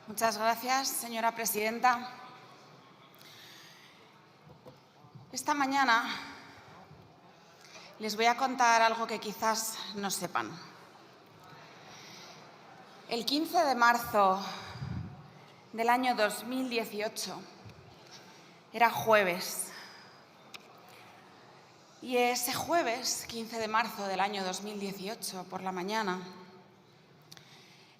Muchas gracias, señora presidenta. Esta mañana les voy a contar algo que quizás no sepan. El 15 de marzo del año 2018 era jueves. Y ese jueves, 15 de marzo del año 2018, por la mañana,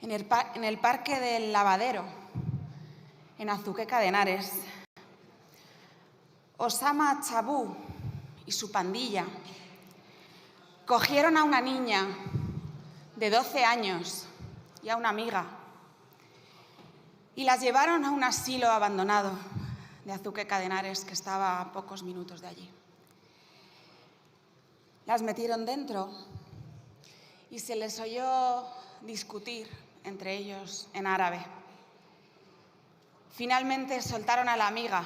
en el Parque del Lavadero, en Azuqueca de Henares, Osama Chabú y su pandilla cogieron a una niña de 12 años y a una amiga y las llevaron a un asilo abandonado de Azuqueca de Henares que estaba a pocos minutos de allí. Las metieron dentro y se les oyó discutir entre ellos en árabe. Finalmente soltaron a la amiga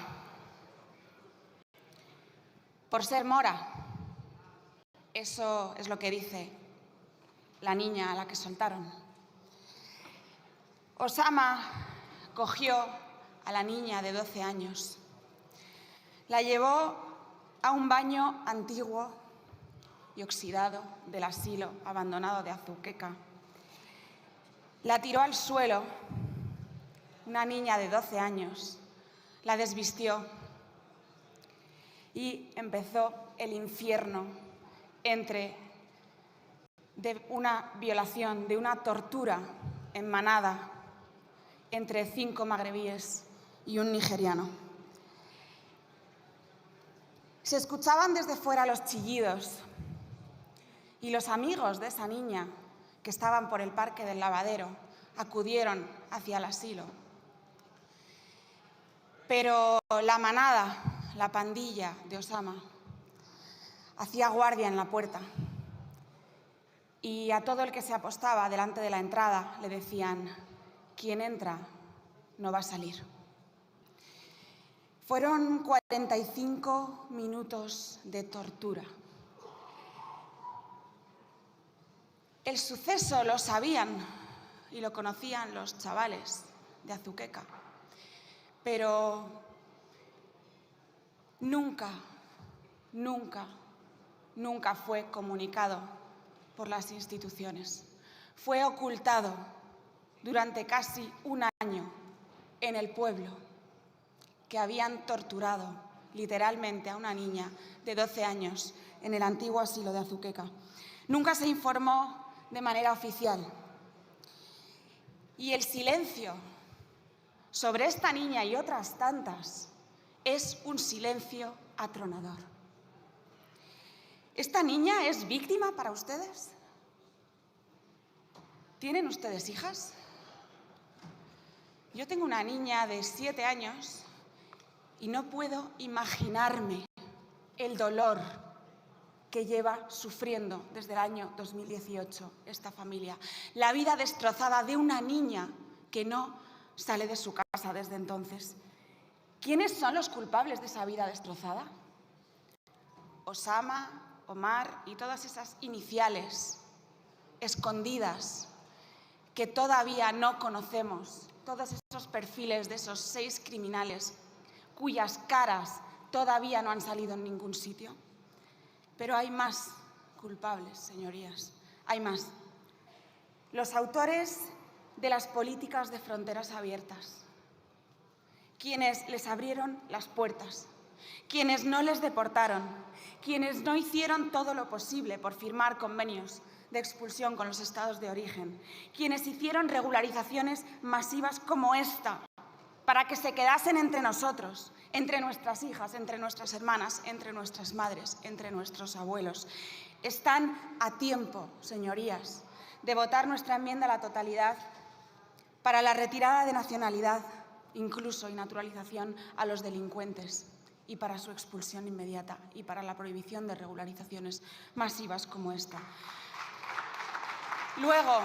por ser mora. Eso es lo que dice la niña a la que soltaron. Osama cogió a la niña de 12 años, la llevó a un baño antiguo y oxidado del asilo abandonado de Azuqueca. La tiró al suelo, una niña de 12 años, la desvistió y empezó el infierno de una violación, de una tortura en manada entre 5 magrebíes y un nigeriano. Se escuchaban desde fuera los chillidos y los amigos de esa niña que estaban por el Parque del Lavadero acudieron hacia el asilo. Pero la manada, la pandilla de Osama, hacía guardia en la puerta y a todo el que se apostaba delante de la entrada le decían: quien entra no va a salir. Fueron 45 minutos de tortura. El suceso lo sabían y lo conocían los chavales de Azuqueca, pero nunca fue comunicado por las instituciones. Fue ocultado durante casi un año en el pueblo, que habían torturado literalmente a una niña de 12 años en el antiguo asilo de Azuqueca. Nunca se informó de manera oficial. Y el silencio sobre esta niña y otras tantas es un silencio atronador. ¿Esta niña es víctima para ustedes? ¿Tienen ustedes hijas? Yo tengo una niña de 7 años y no puedo imaginarme el dolor que lleva sufriendo desde el año 2018 esta familia. La vida destrozada de una niña que no sale de su casa desde entonces. ¿Quiénes son los culpables de esa vida destrozada? Osama, Omar y todas esas iniciales escondidas que todavía no conocemos, todos esos perfiles de esos 6 criminales cuyas caras todavía no han salido en ningún sitio. Pero hay más culpables, señorías, hay más. Los autores de las políticas de fronteras abiertas, quienes les abrieron las puertas, quienes no les deportaron, quienes no hicieron todo lo posible por firmar convenios de expulsión con los estados de origen, quienes hicieron regularizaciones masivas como esta para que se quedasen entre nosotros, entre nuestras hijas, entre nuestras hermanas, entre nuestras madres, entre nuestros abuelos. Están a tiempo, señorías, de votar nuestra enmienda a la totalidad para la retirada de nacionalidad, incluso y naturalización a los delincuentes, y para su expulsión inmediata y para la prohibición de regularizaciones masivas como esta. Luego,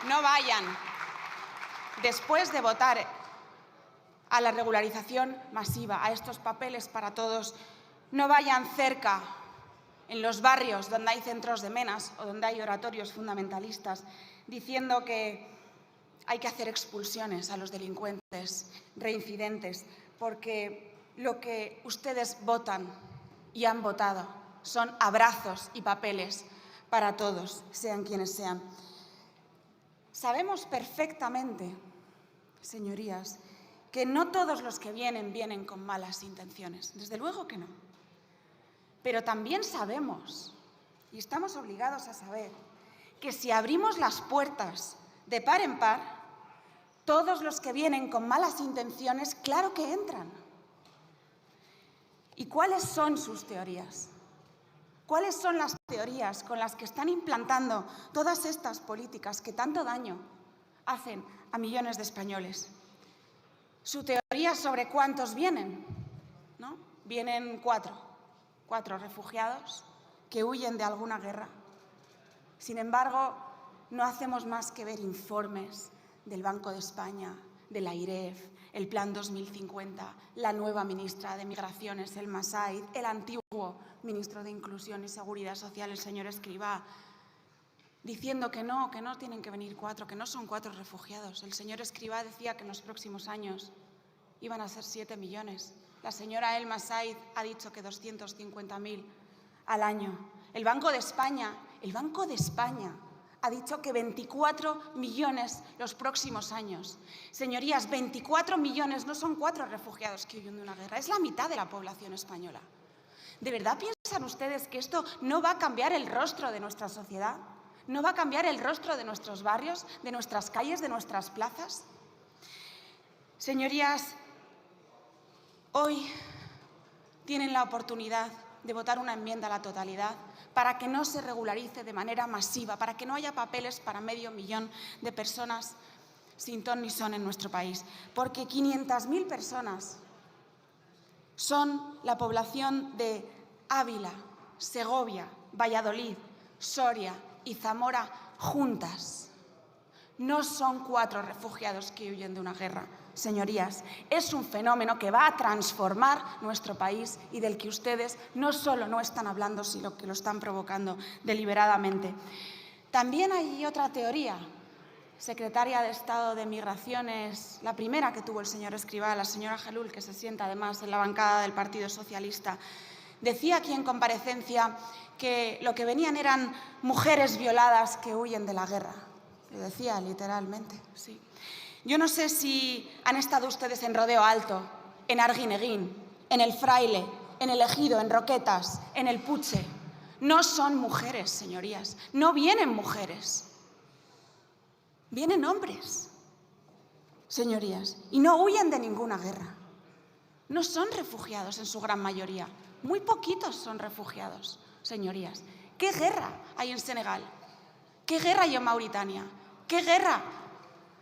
no vayan, después de votar a la regularización masiva, a estos papeles para todos, no vayan cerca, en los barrios donde hay centros de menas o donde hay oratorios fundamentalistas, diciendo que hay que hacer expulsiones a los delincuentes reincidentes, porque lo que ustedes votan y han votado son abrazos y papeles para todos, sean quienes sean. Sabemos perfectamente, señorías, que no todos los que vienen con malas intenciones, desde luego que no. Pero también sabemos, y estamos obligados a saber, que si abrimos las puertas de par en par, todos los que vienen con malas intenciones, claro que entran. ¿Y cuáles son sus teorías? ¿Cuáles son las teorías con las que están implantando todas estas políticas que tanto daño hacen a millones de españoles? Su teoría sobre cuántos vienen, ¿no? Vienen cuatro refugiados que huyen de alguna guerra. Sin embargo, no hacemos más que ver informes del Banco de España, de la IREF, el Plan 2050, la nueva ministra de Migraciones, Elma Said, el antiguo ministro de Inclusión y Seguridad Social, el señor Escrivá, diciendo que no tienen que venir 4, que no son 4 refugiados. El señor Escrivá decía que en los próximos años iban a ser 7 millones. La señora Elma Said ha dicho que 250.000 al año. El Banco de España ha dicho que 24 millones los próximos años. Señorías, 24 millones no son 4 refugiados que huyen de una guerra, es la mitad de la población española. ¿De verdad piensan ustedes que esto no va a cambiar el rostro de nuestra sociedad? ¿No va a cambiar el rostro de nuestros barrios, de nuestras calles, de nuestras plazas? Señorías, hoy tienen la oportunidad de votar una enmienda a la totalidad para que no se regularice de manera masiva, para que no haya papeles para 500.000 de personas sin ton ni son en nuestro país. Porque 500.000 personas son la población de Ávila, Segovia, Valladolid, Soria y Zamora juntas. No son 4 refugiados que huyen de una guerra. Señorías, es un fenómeno que va a transformar nuestro país y del que ustedes no solo no están hablando, sino que lo están provocando deliberadamente. También hay otra teoría. Secretaria de Estado de Migraciones, la primera que tuvo el señor Escrivá, la señora Jalul, que se sienta además en la bancada del Partido Socialista, decía aquí en comparecencia que lo que venían eran mujeres violadas que huyen de la guerra. Lo decía literalmente, sí. Yo no sé si han estado ustedes en Rodeo Alto, en Arguineguín, en El Fraile, en El Ejido, en Roquetas, en El Puche. No son mujeres, señorías. No vienen mujeres. Vienen hombres, señorías, y no huyen de ninguna guerra. No son refugiados en su gran mayoría. Muy poquitos son refugiados, señorías. ¿Qué guerra hay en Senegal? ¿Qué guerra hay en Mauritania? ¿Qué guerra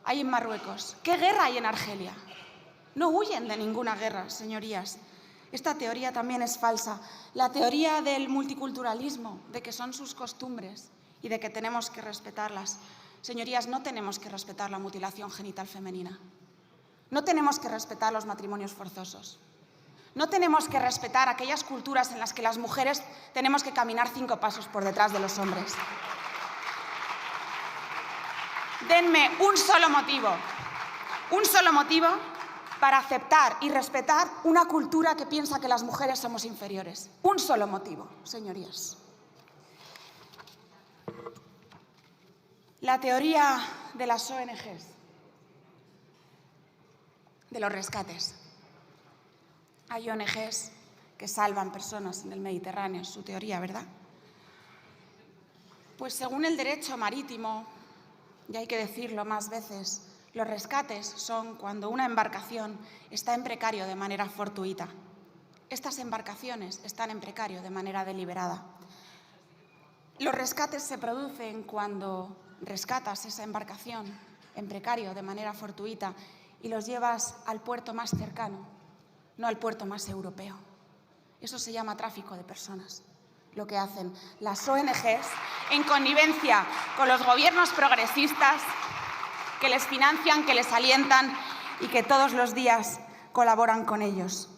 hay en Marruecos? ¿Qué guerra hay en Argelia? No huyen de ninguna guerra, señorías. Esta teoría también es falsa. La teoría del multiculturalismo, de que son sus costumbres y de que tenemos que respetarlas. Señorías, no tenemos que respetar la mutilación genital femenina. No tenemos que respetar los matrimonios forzosos. No tenemos que respetar aquellas culturas en las que las mujeres tenemos que caminar 5 pasos por detrás de los hombres. Denme un solo motivo para aceptar y respetar una cultura que piensa que las mujeres somos inferiores. Un solo motivo, señorías. La teoría de las ONGs, de los rescates. Hay ONGs que salvan personas en el Mediterráneo, es su teoría, ¿verdad? Pues según el derecho marítimo, y hay que decirlo más veces, los rescates son cuando una embarcación está en precario de manera fortuita. Estas embarcaciones están en precario de manera deliberada. Los rescates se producen cuando rescatas esa embarcación en precario de manera fortuita y los llevas al puerto más cercano, no al puerto más europeo. Eso se llama tráfico de personas. Lo que hacen las ONGs en connivencia con los gobiernos progresistas que les financian, que les alientan y que todos los días colaboran con ellos.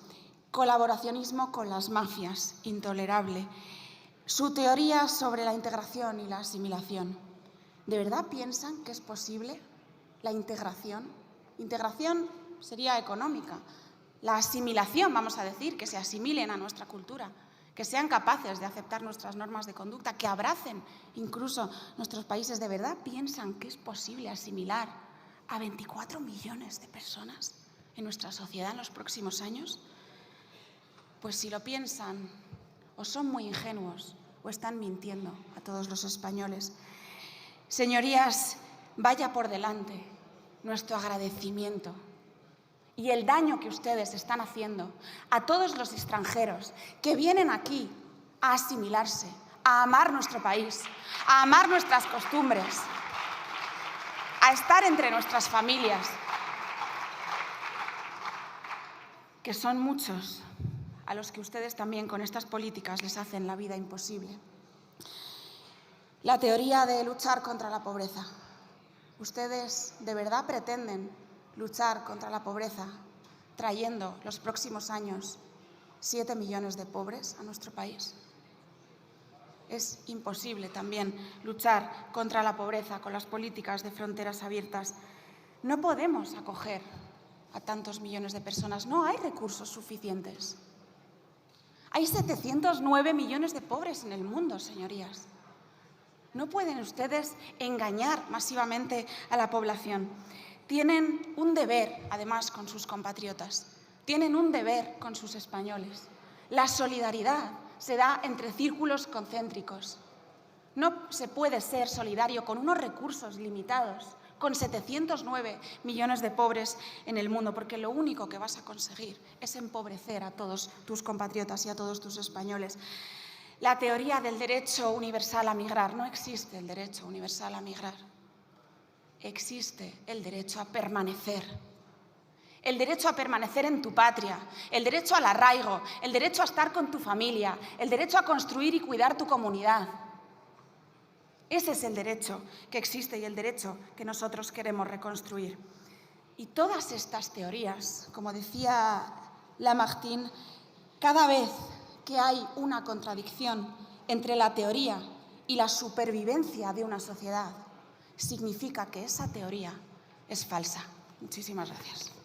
Colaboracionismo con las mafias, intolerable. Su teoría sobre la integración y la asimilación. ¿De verdad piensan que es posible la integración. Integración sería económica. La asimilación, vamos a decir, que se asimilen a nuestra cultura, que sean capaces de aceptar nuestras normas de conducta, que abracen incluso nuestros países. ¿De verdad piensan que es posible asimilar a 24 millones de personas en nuestra sociedad en los próximos años? Pues si lo piensan, o son muy ingenuos o están mintiendo a todos los españoles. Señorías, vaya por delante nuestro agradecimiento y el daño que ustedes están haciendo a todos los extranjeros que vienen aquí a asimilarse, a amar nuestro país, a amar nuestras costumbres, a estar entre nuestras familias, que son muchos a los que ustedes también con estas políticas les hacen la vida imposible. La teoría de luchar contra la pobreza. ¿Ustedes de verdad pretenden luchar contra la pobreza trayendo los próximos años 7 millones de pobres a nuestro país? Es imposible también luchar contra la pobreza con las políticas de fronteras abiertas. No podemos acoger a tantos millones de personas, no hay recursos suficientes. Hay 709 millones de pobres en el mundo, señorías. No pueden ustedes engañar masivamente a la población. Tienen un deber, además, con sus compatriotas. Tienen un deber con sus españoles. La solidaridad se da entre círculos concéntricos. No se puede ser solidario con unos recursos limitados, con 709 millones de pobres en el mundo, porque lo único que vas a conseguir es empobrecer a todos tus compatriotas y a todos tus españoles. La teoría del derecho universal a migrar. No existe el derecho universal a migrar. Existe el derecho a permanecer. El derecho a permanecer en tu patria, el derecho al arraigo, el derecho a estar con tu familia, el derecho a construir y cuidar tu comunidad. Ese es el derecho que existe y el derecho que nosotros queremos reconstruir. Y todas estas teorías, como decía Lamartine, cada vez que hay una contradicción entre la teoría y la supervivencia de una sociedad, significa que esa teoría es falsa. Muchísimas gracias.